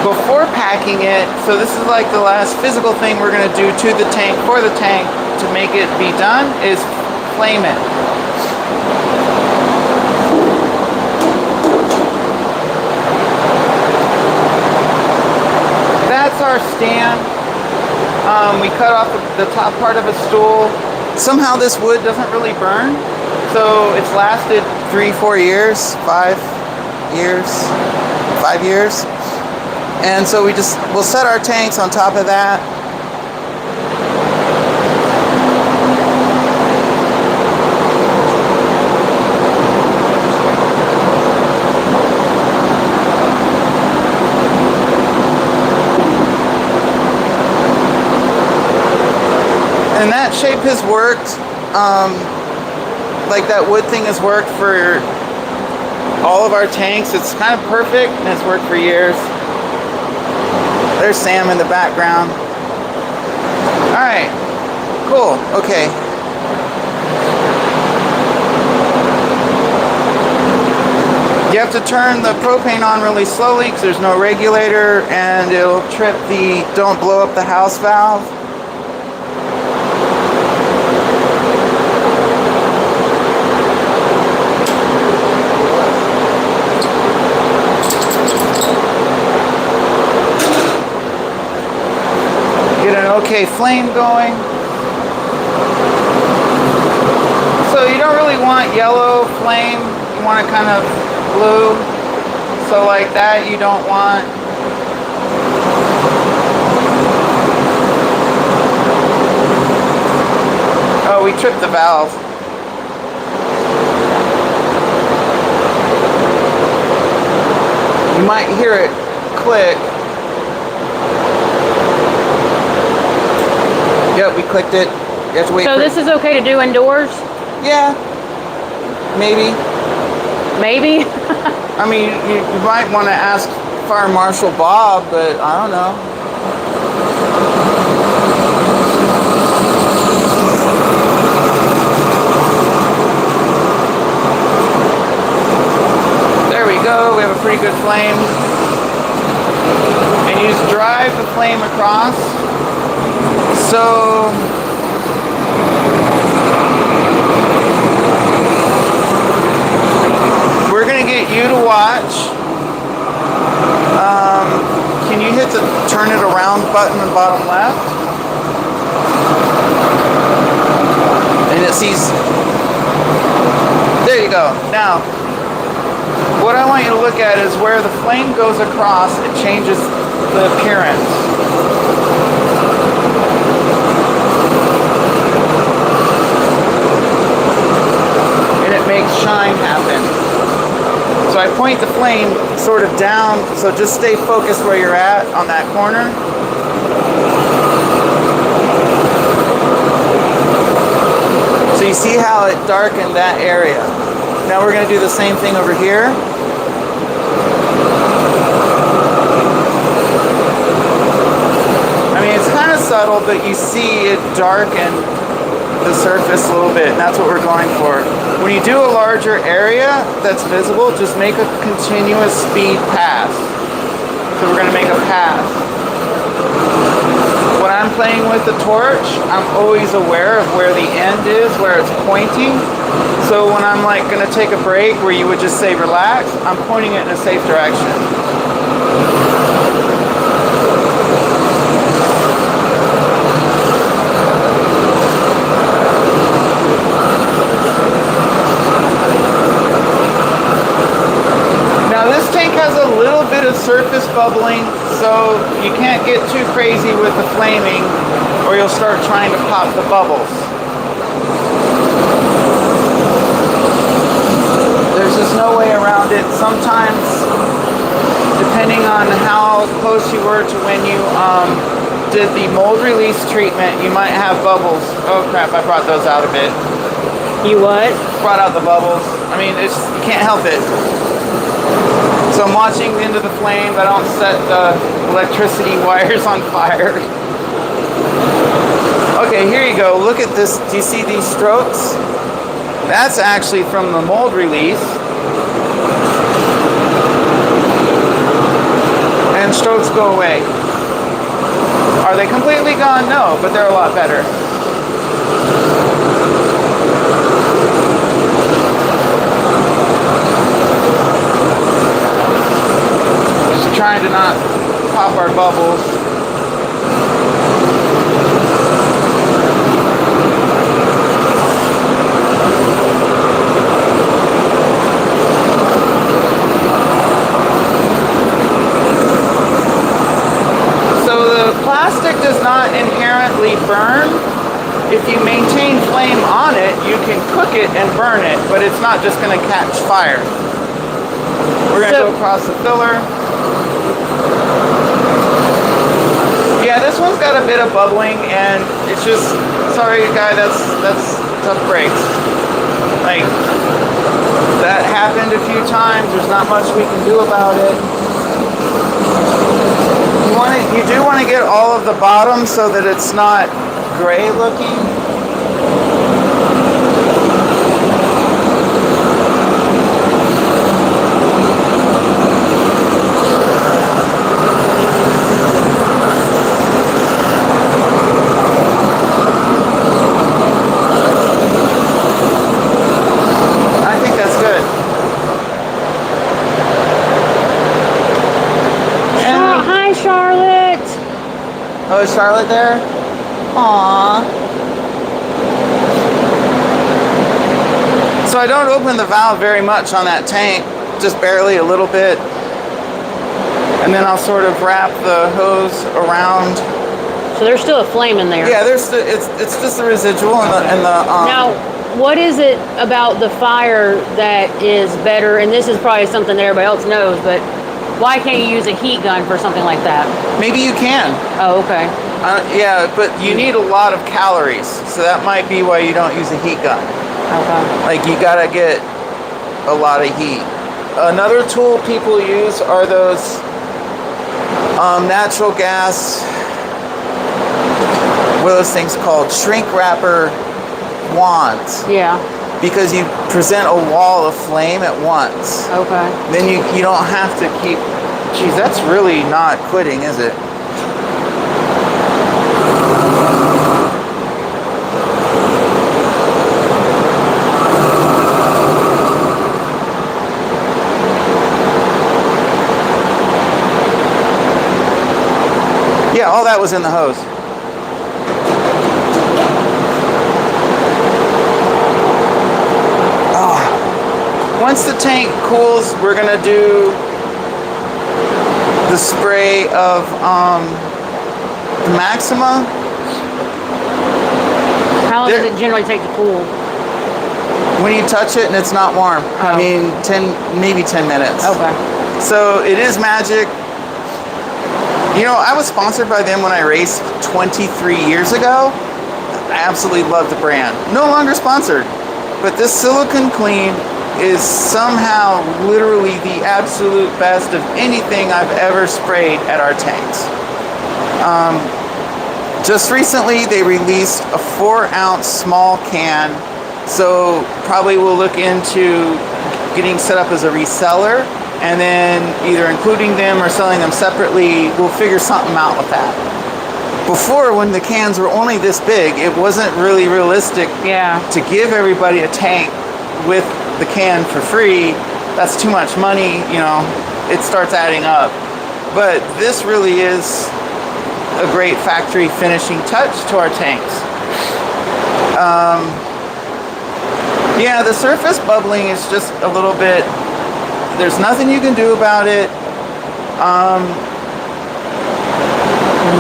before packing it, so this is like the last physical thing we're going to do to the tank, for the tank, to make it be done, is flame it. That's our stand. We cut off the top part of a stool. Somehow this wood doesn't really burn, so it's lasted 3-4 years, 5 years. And so we'll set our tanks on top of that. And that shape has worked. Like that wood thing has worked for all of our tanks. It's kind of perfect and it's worked for years. There's Sam in the background. All right, cool, okay. You have to turn the propane on really slowly because there's no regulator and it'll trip the don't blow up the house valve. Get an okay flame going. So you don't really want yellow flame, you want it kind of blue. So like that you don't want. Oh, we tripped the valve. You might hear it click. Yep, we clicked it. You have to wait. So this is okay to do indoors? Yeah. Maybe. Maybe? I mean, you might want to ask Fire Marshal Bob, but I don't know. There we go. We have a pretty good flame. And you just drive the flame across. So we're going to get you to watch. Can you hit the turn it around button in bottom left? And it sees. There you go. Now, what I want you to look at is where the flame goes across, it changes the appearance. And it makes shine happen. So I point the flame sort of down, so just stay focused where you're at on that corner. So you see how it darkened that area. Now we're going to do the same thing over here. I mean, it's kind of subtle, but you see it darken the surface a little bit, and that's what we're going for. When you do a larger area that's visible, just make a continuous speed pass. So we're going to make a pass. When I'm playing with the torch, I'm always aware of where the end is, where it's pointing. So when I'm like going to take a break where you would just say relax, I'm pointing it in a safe direction. Now this tank has a little bit of surface bubbling, so you can't get too crazy with the flaming or you'll start trying to pop the bubbles. There's just no way around it. Sometimes, depending on how close you were to when you did the mold release treatment, you might have bubbles. Oh crap, I brought those out a bit. You what? Brought out the bubbles. I mean, you can't help it. So I'm watching into the flames. I don't set the electricity wires on fire. Okay, here you go. Look at this. Do you see these strokes? That's actually from the mold release. And and strokes go away. Are they completely gone? No, but they're a lot better. Just trying to not pop our bubbles. Plastic does not inherently burn. If you maintain flame on it, you can cook it and burn it, but it's not just going to catch fire. We're going to go across the filler. Yeah, this one's got a bit of bubbling, and it's just, sorry guy, that's tough breaks. Like, that happened a few times. There's not much we can do about it. You do want to get all of the bottom so that it's not gray looking. I think that's good. Hi, Charlotte. Oh, is Charlotte there? Aww. So I don't open the valve very much on that tank, just barely, a little bit. And then I'll sort of wrap the hose around. So there's still a flame in there. Yeah, it's just the residual and the Now, what is it about the fire that is better? And this is probably something that everybody else knows, but why can't you use a heat gun for something like that? Maybe you can. Oh, okay. Yeah, but you need a lot of calories, so that might be why you don't use a heat gun. Okay. Like, you gotta get a lot of heat. Another tool people use are those natural gas, what are those things called? Shrink wrapper wands. Yeah. Because you present a wall of flame at once. Okay. Then you don't have to keep, geez, that's really not quitting, is it? Yeah, all that was in the hose. Once the tank cools, we're gonna do the spray of the Maxima. How long does it generally take to cool? When you touch it and it's not warm. Oh. I mean, maybe 10 minutes. Okay. So it is magic. You know, I was sponsored by them when I raced 23 years ago. I absolutely love the brand. No longer sponsored, but this silicone clean is somehow literally the absolute best of anything I've ever sprayed at our tanks. Just recently they released a 4-ounce small can, so probably we'll look into getting set up as a reseller and then either including them or selling them separately. We'll figure something out with that. Before, when the cans were only this big, it wasn't really realistic to give everybody a tank with the can for free. That's too much money, you know, it starts adding up. But this really is a great factory finishing touch to our tanks. Yeah, the surface bubbling is just a little bit, there's nothing you can do about it.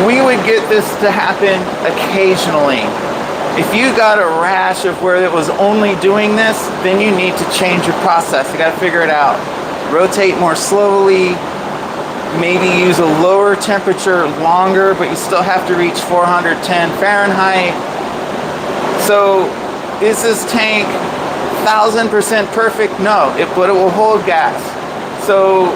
We would get this to happen occasionally. If you got a rash of where it was only doing this, then you need to change your process. You got to figure it out. Rotate more slowly, maybe use a lower temperature longer, but you still have to reach 410 Fahrenheit. So is this tank 1000% perfect? No, but it will hold gas. So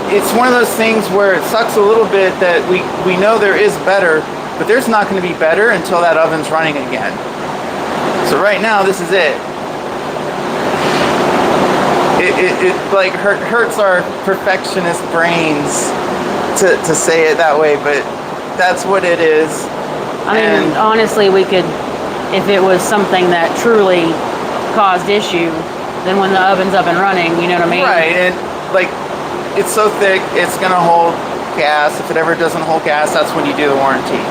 it's one of those things where it sucks a little bit that we know there is better, but there's not going to be better until that oven's running again. So right now, this is it. It like hurts our perfectionist brains to say it that way, but that's what it is. I mean, And honestly, we could, if it was something that truly caused issue, then when the oven's up and running, you know what I mean? right, and like it's so thick, it's gonna hold gas. If it ever doesn't hold gas, that's when you do the warranty.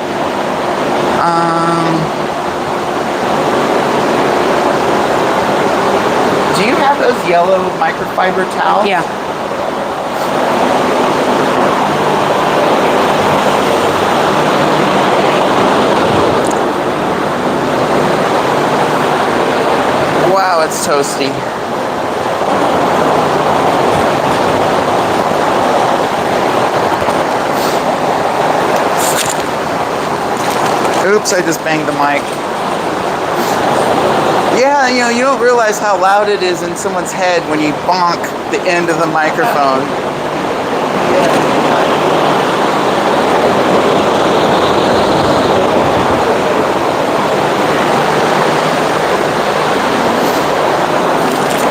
Do you have those yellow microfiber towels? Yeah. Wow, it's toasty. Oops, I just banged the mic. Yeah, you know, you don't realize how loud it is in someone's head when you bonk the end of the microphone.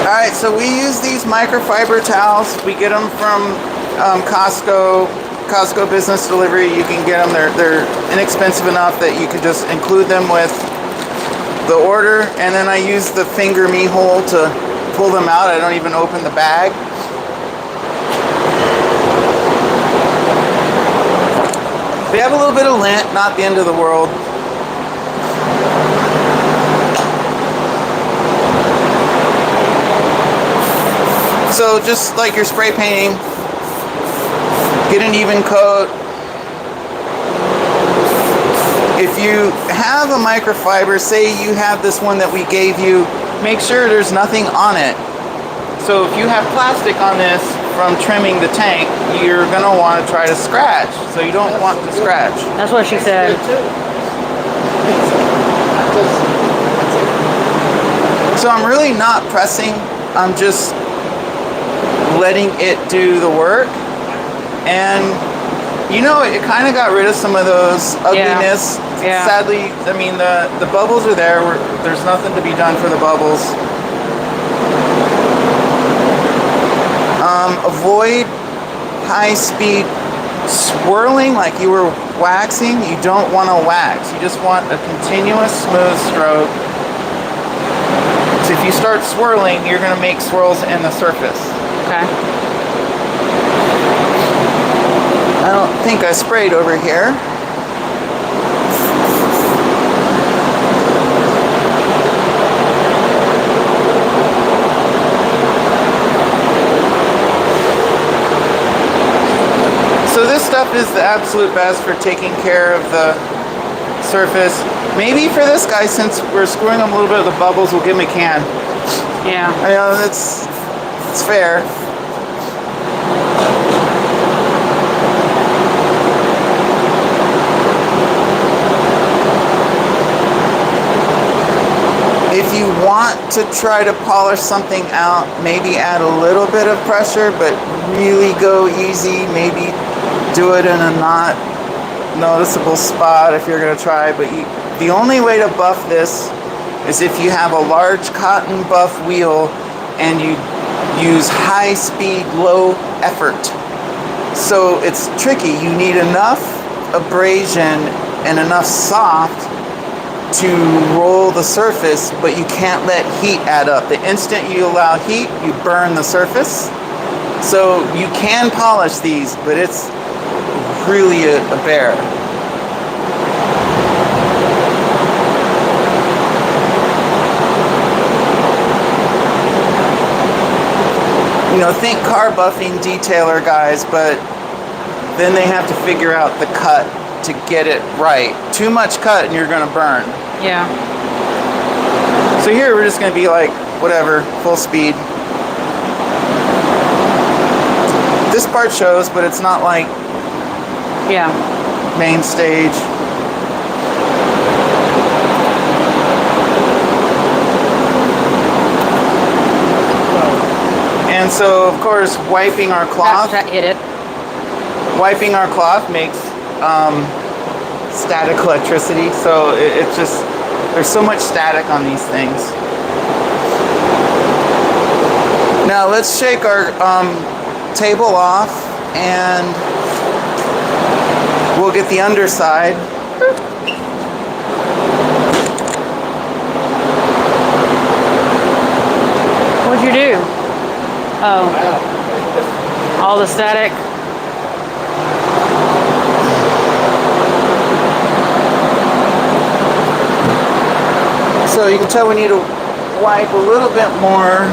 Alright, so we use these microfiber towels. We get them from Costco Business Delivery. You can get them. They're inexpensive enough that you can just include them with the order, and then I use the finger me hole to pull them out. I don't even open the bag. They have a little bit of lint, not the end of the world. So just like you're spray painting, get an even coat. If you have a microfiber, say you have this one that we gave you, make sure there's nothing on it. So if you have plastic on this from trimming the tank, you're gonna want to try to scratch. So you don't want to scratch. That's what she said. So I'm really not pressing, I'm just letting it do the work. And you know, it kind of got rid of some of those ugliness. Yeah. Sadly, I mean, the bubbles are there. There's nothing to be done for the bubbles. Avoid high-speed swirling like you were waxing. You don't want to wax. You just want a continuous smooth stroke. So if you start swirling, you're going to make swirls in the surface. Okay. I don't think I sprayed over here. So this stuff is the absolute best for taking care of the surface. Maybe for this guy, since we're screwing him a little bit of the bubbles, we'll give him a can. Yeah. I know it's fair. If you want to try to polish something out, maybe add a little bit of pressure, but really go easy. Maybe do it in a not noticeable spot if you're going to try. But the only way to buff this is if you have a large cotton buff wheel and you use high speed, low effort. So it's tricky. You need enough abrasion and enough soft to roll the surface, but you can't let heat add up. The instant you allow heat, you burn the surface. So you can polish these, but it's really a bear. You know, think car buffing detailer guys, but then they have to figure out the cut to get it right. Too much cut and you're gonna burn. Yeah. So here we're just gonna be like, whatever, full speed. This part shows, but it's not like main stage. And so, of course, wiping our cloth. Hit it. Wiping our cloth makes static electricity, so it's just, there's so much static on these things. Now let's shake our table off and We'll get the underside. What'd you do? Oh, all the static. So you can tell we need to wipe a little bit more.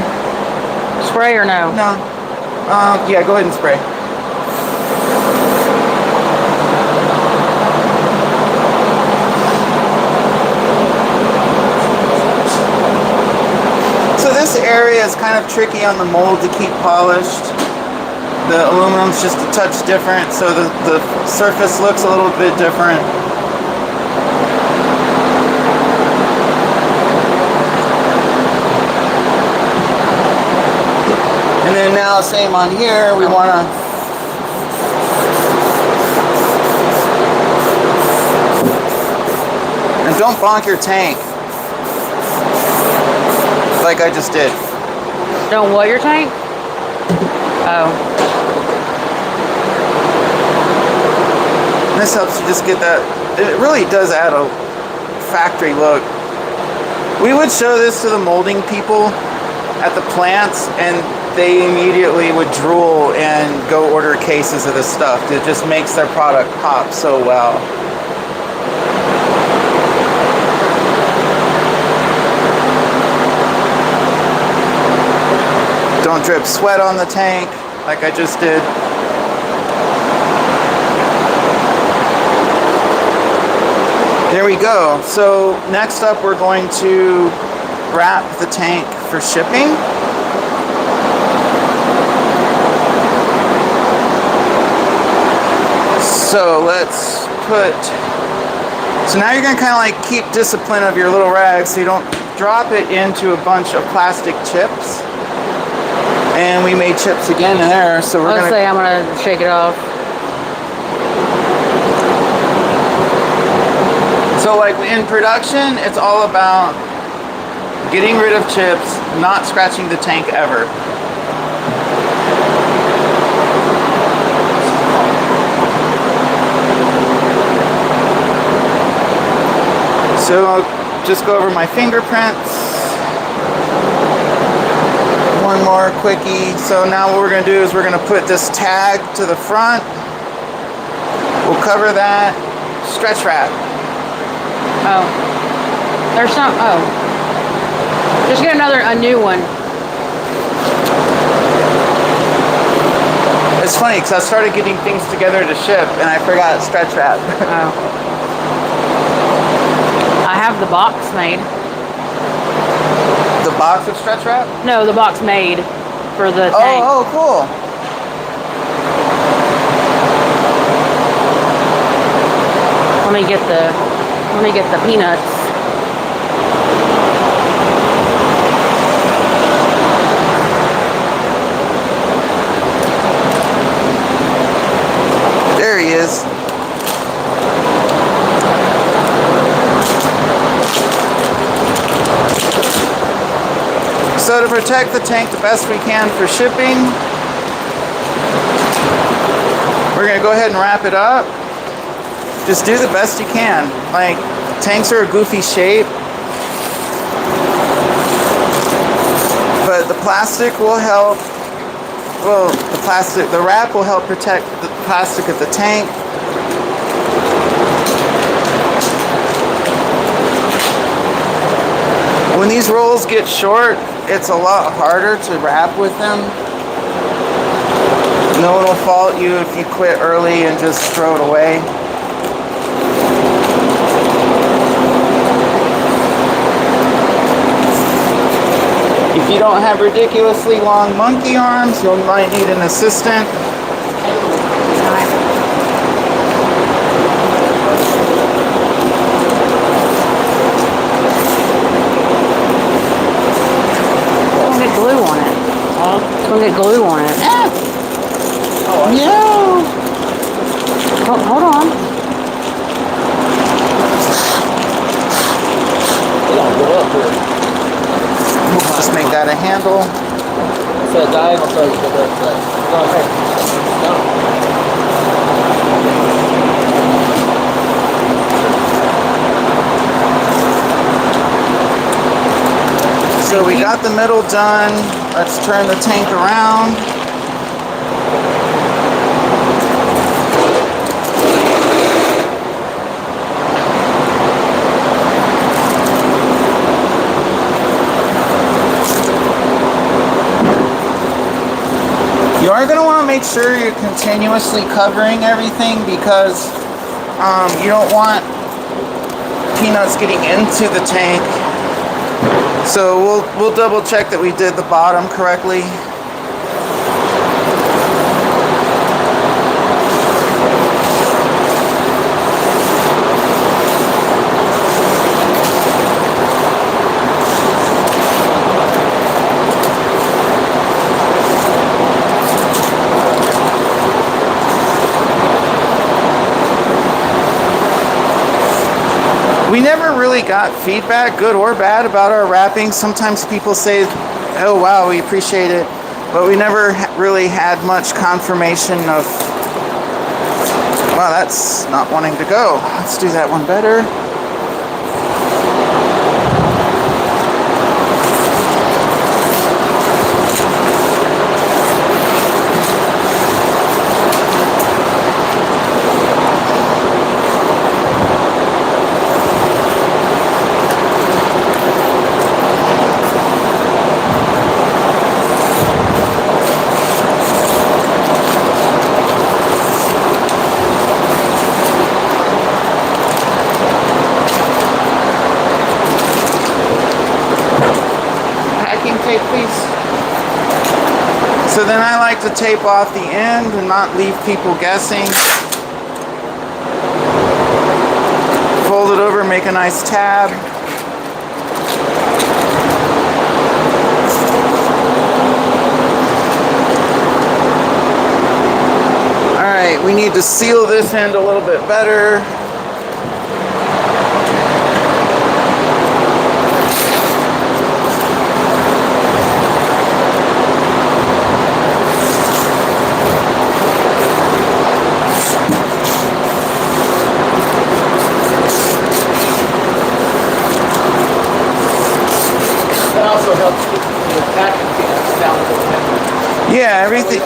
Spray or no? No. Yeah, go ahead and spray. So this area is kind of tricky on the mold to keep polished. The aluminum's just a touch different, so the surface looks a little bit different. And then now, same on here, we want to and don't bonk your tank like I just did. Don't what your tank? Oh. This helps you just get that. It really does add a factory look. We would show this to the molding people at the plants, and they immediately would drool and go order cases of this stuff. It just makes their product pop so well. Don't drip sweat on the tank like I just did. There we go. So next up we're going to wrap the tank for shipping. So let's put, so now you're going to kind of like keep discipline of your little rag so you don't drop it into a bunch of plastic chips. And we made chips again in there, so we're Let's say I'm going to shake it off. So like in production, it's all about getting rid of chips, not scratching the tank ever. So I'll just go over my fingerprints. One more quickie. So now what we're going to do is we're going to put this tag to the front. We'll cover that. Stretch wrap. Oh. There's some, oh. Just get a new one. It's funny because I started getting things together to ship and I forgot stretch wrap. Oh. I have the box made. The box of stretch wrap? No, the box made for the tank. Oh, cool. Let me get the peanuts. There he is. So to protect the tank the best we can for shipping, we're going to go ahead and wrap it up. Just do the best you can. Like, tanks are a goofy shape, but the plastic will help. Well, the wrap will help protect the plastic of the tank. When these rolls get short, it's a lot harder to wrap with them. No one will fault you if you quit early and just throw it away. If you don't have ridiculously long monkey arms, you might need an assistant. Glue on it. It's gonna get glue on it. No. Oh, hold on. Just make that a handle. So diagonal so you can go ahead. So we got the middle done. Let's turn the tank around. You are going to want to make sure you're continuously covering everything because you don't want peanuts getting into the tank. So we'll double check that we did the bottom correctly. We never really got feedback, good or bad, about our wrapping. Sometimes people say, oh wow, we appreciate it, but we never really had much confirmation of, wow, that's not wanting to go. Let's do that one better. Tape, please. So then I like to tape off the end and not leave people guessing. Fold it over, make a nice tab. Alright, we need to seal this end a little bit better. Also helps keep the packing peanuts down to the temper. Yeah, everything.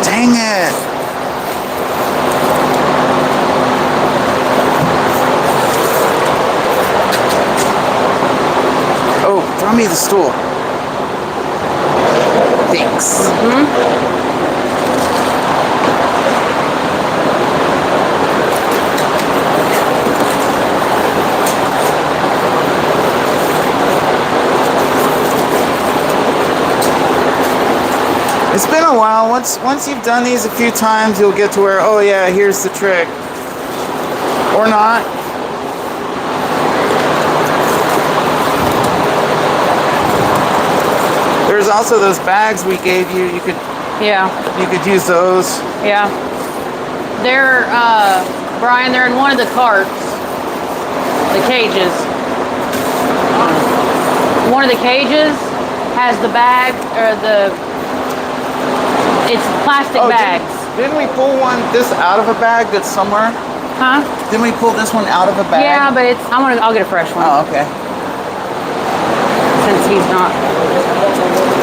Dang it. Oh, throw me the stool. Thanks. It's been a while. Once you've done these a few times, you'll get to where, oh yeah, here's the trick. Or not. There's also those bags we gave you. You could use those. Yeah. They're Brian, they're in one of the carts. The cages. One of the cages has the bag or it's plastic bags. Didn't we pull this out of a bag that's somewhere? Huh? Didn't we pull this one out of a bag? Yeah, but I'll get a fresh one. Oh, okay. Since he's not.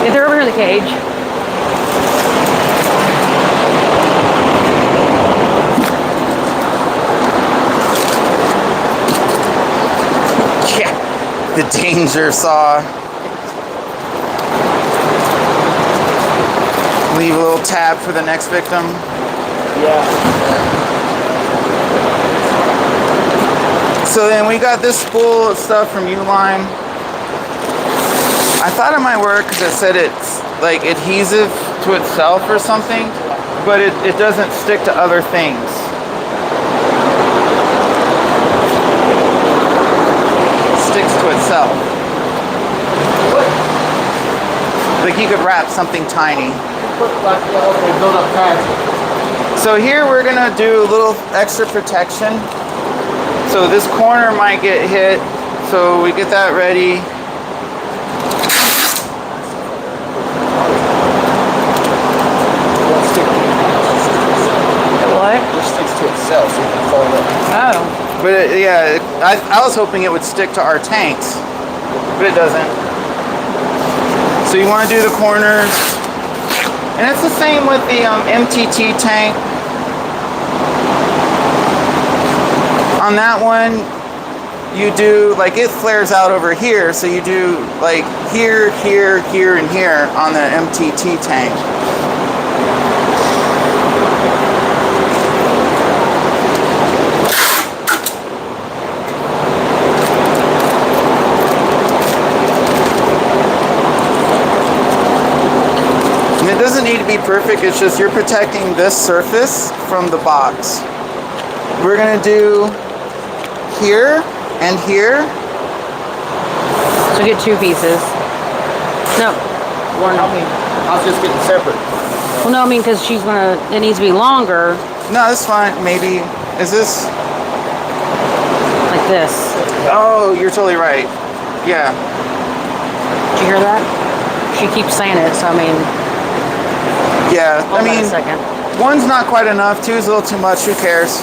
If they're over in the cage. Yeah, the danger saw. Leave a little tab for the next victim. Yeah. So then we got this spool of stuff from Uline. I thought it might work because it said it's like adhesive to itself or something, but it doesn't stick to other things. It sticks to itself. Like you could wrap something tiny. So here we're gonna do a little extra protection. So this corner might get hit, so we get that ready. What? It just sticks to itself, so you can fold it. Oh. But yeah, I was hoping it would stick to our tanks. but it doesn't. So you want to do the corners. And it's the same with the MTT tank. On that one, you do, like, it flares out over here, so you do like here, here, here, and here on the MTT tank. And it doesn't need to be perfect, it's just you're protecting this surface from the box. We're gonna do here and here. So get 2 pieces. No, one. I was just getting separate. Well, no, I mean, because she's gonna, it needs to be longer, No, that's fine. Maybe, is this? like this. Oh, you're totally right. Yeah. Did you hear that? She keeps saying it, so I mean, Yeah, hold I on a mean, second. one's not quite enough, two's a little too much, who cares?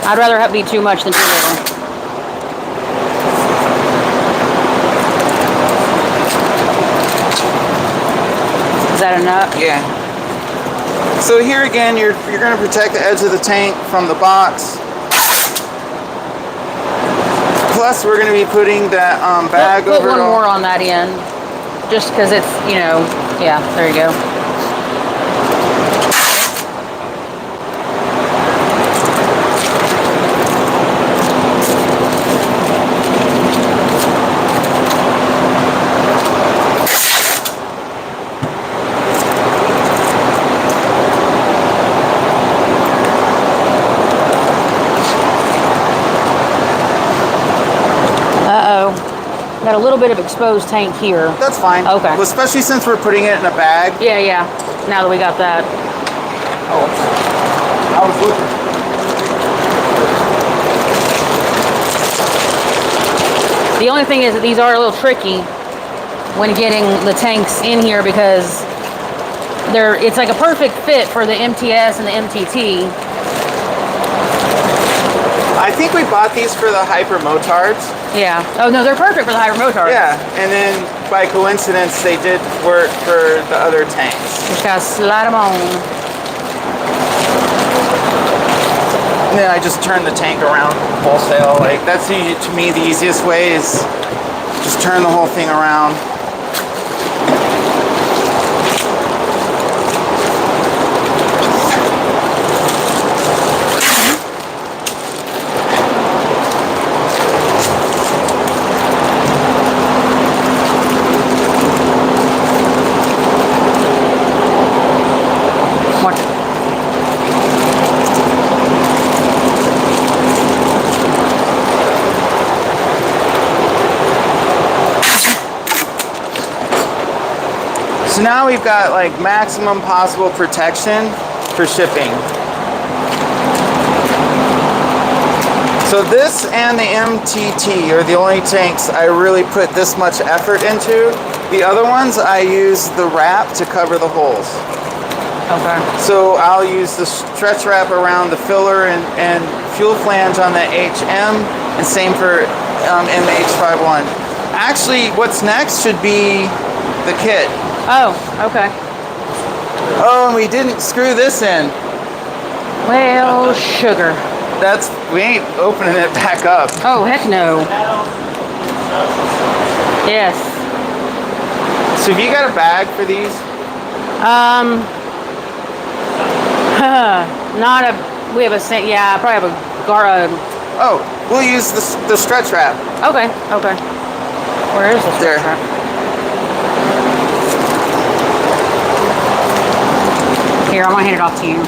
I'd rather have be too much than too little. Is that enough? Yeah. So here again, you're going to protect the edge of the tank from the box. Plus, we're going to be putting that bag Put over one it all. more on that end, just because it's, you know, yeah, there you go. Got a little bit of exposed tank here. That's fine. Okay. Well, especially since we're putting it in a bag. Yeah, yeah. Now that we got that. Oh, I was looking. The only thing is that these are a little tricky when getting the tanks in here because it's like a perfect fit for the MTS and the MTT. I think we bought these for the Hyper Motards. Yeah. Oh no, they're perfect for the hybrid motor. Yeah, and then by coincidence, they did work for the other tanks. Just gotta slide them on. And then I just turn the tank around wholesale. Like, that's to me the easiest way is just turn the whole thing around. So now we've got like maximum possible protection for shipping. So this and the MTT are the only tanks I really put this much effort into. The other ones I use the wrap to cover the holes. Okay. So I'll use the stretch wrap around the filler and fuel flange on the HM, and same for MH51. Actually, what's next should be the kit. Oh, okay. Oh, and we didn't screw this in. Well, sugar. We ain't opening it back up. Oh, heck no. Yes. So have you got a bag for these? Not a, we have a, yeah, I probably have a Oh, we'll use the stretch wrap. okay, okay. Where is this? There. Here, I'm gonna hand it off to you.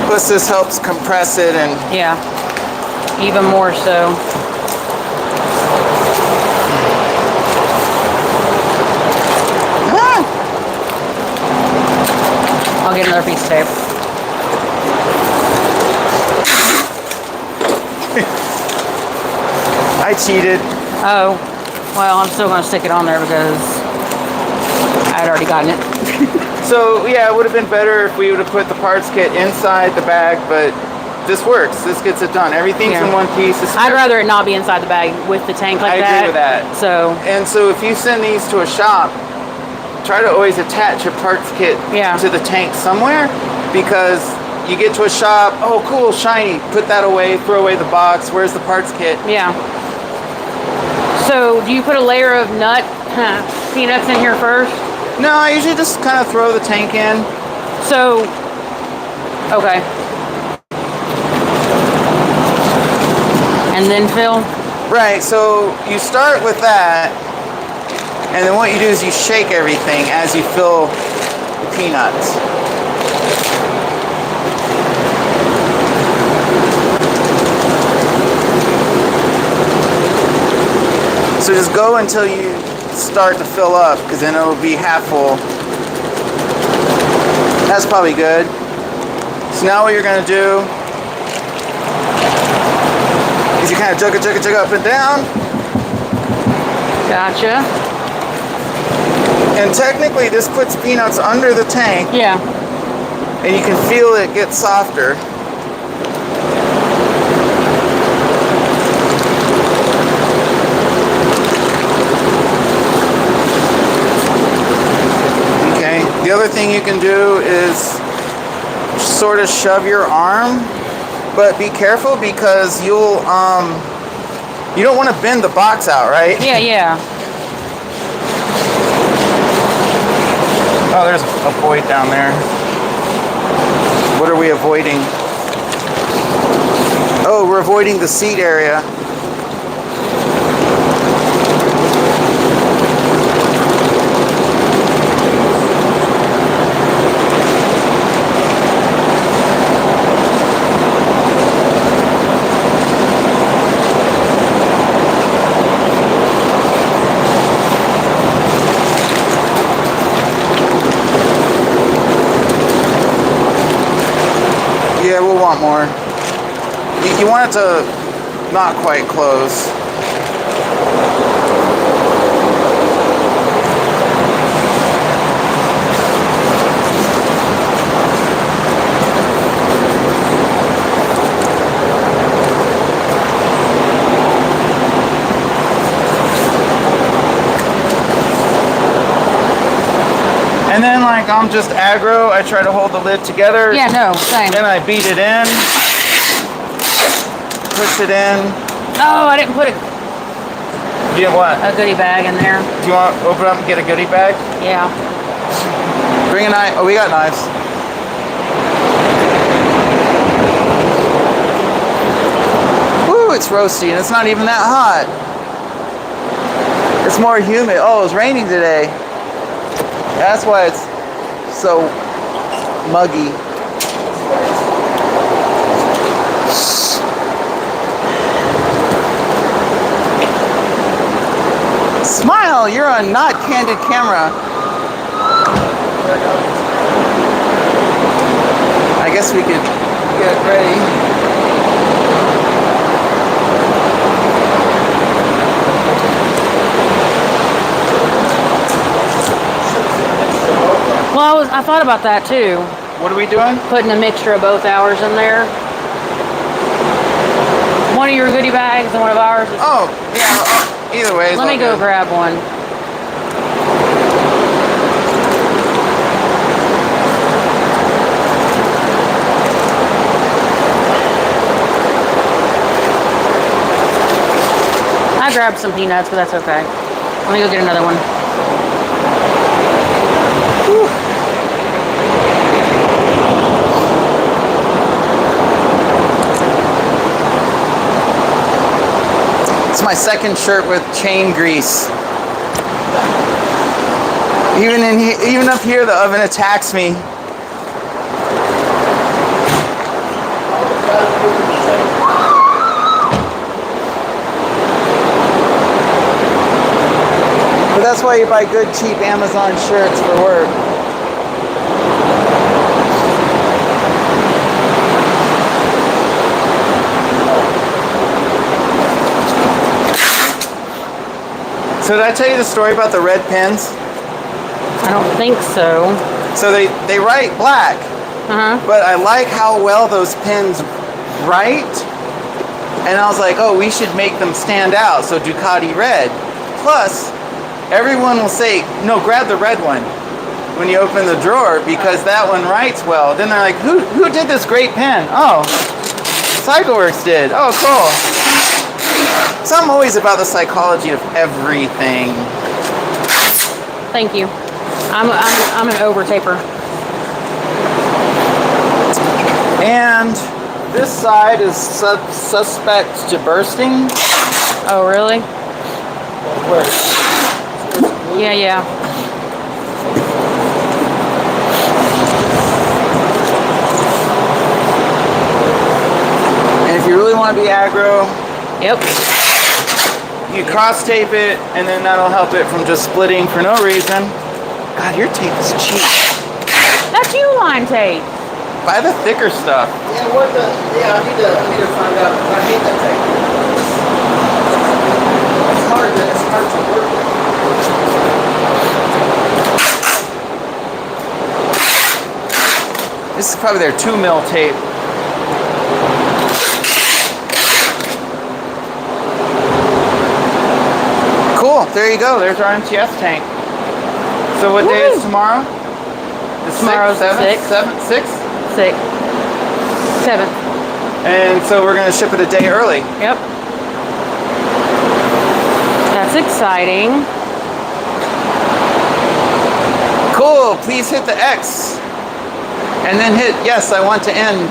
Plus this helps compress it and Yeah, even more so. I'll get another piece of tape. I cheated. Oh, Well, I'm still gonna stick it on there because I had already gotten it. So yeah, it would have been better if we would have put the parts kit inside the bag, but this works. This gets it done. Everything's in one piece. I'd rather it not be inside the bag with the tank like that. I agree with that. So if you send these to a shop, try to always attach your parts kit to the tank somewhere, because you get to a shop, oh cool, shiny, put that away, throw away the box, where's the parts kit? Yeah. So do you put a layer of peanuts in here first? No, I usually just kind of throw the tank in. So, okay. And then fill? Right, so you start with that, and then what you do is you shake everything as you fill the peanuts. So just go until you start to fill up, because then it'll be half full. That's probably good. So now what you're going to do is you kind of jug it up and down. Gotcha. And technically this puts peanuts under the tank. Yeah. And you can feel it get softer. Okay. The other thing you can do is sort of shove your arm, but be careful because you'll you don't want to bend the box out, right? Yeah, yeah. Oh, there's a void down there. What are we avoiding? Oh, we're avoiding the seat area. Yeah, we'll want more. You want it to not quite close. And then, like, I'm just aggro. I try to hold the lid together. Yeah, no, same. Then I beat it in. Push it in. Oh, I didn't put You did what? a goodie bag in there. Do you want to open up and get a goodie bag? Yeah. Bring a knife. Oh, we got knives. Woo, it's roasty and it's not even that hot. It's more humid. Oh, it's raining today. That's why it's so muggy. Smile, you're on not candid camera. I guess we could get ready. Well, I thought about that too. What are we doing? Putting a mixture of both ours in there. One of your goodie bags and one of ours. Oh, yeah. Either way. Let me go grab one. I grabbed some peanuts, but that's okay. Let me go get another one. Whew. It's my second shirt with chain grease. Even up here, the oven attacks me. But that's why you buy good, cheap Amazon shirts for work. So did I tell you the story about the red pens? I don't think so. So they write black, but I like how well those pens write. And I was like, oh, we should make them stand out. So Ducati red. Plus, everyone will say, no, grab the red one when you open the drawer because that one writes well. Then they're like, who did this great pen? Oh, CycleWorks did. Oh, cool. So I'm always about the psychology of everything. Thank you. I'm an over taper. And this side is suspect to bursting. Oh, really? Where? Yeah. And if you really want to be aggro, Yep. you cross tape it, and then that'll help it from just splitting for no reason. God, your tape is cheap. That's U-line tape. Buy the thicker stuff. Yeah, I need to find out. I hate that thing. It's hard to work with. This is probably their 2mm tape. Cool, there you go. There's our MTS tank. So what day is tomorrow? Tomorrow's the 6th. 6th? 7th. And so we're going to ship it a day early. Yep. That's exciting. Cool, please hit the X. And then hit yes, I want to end.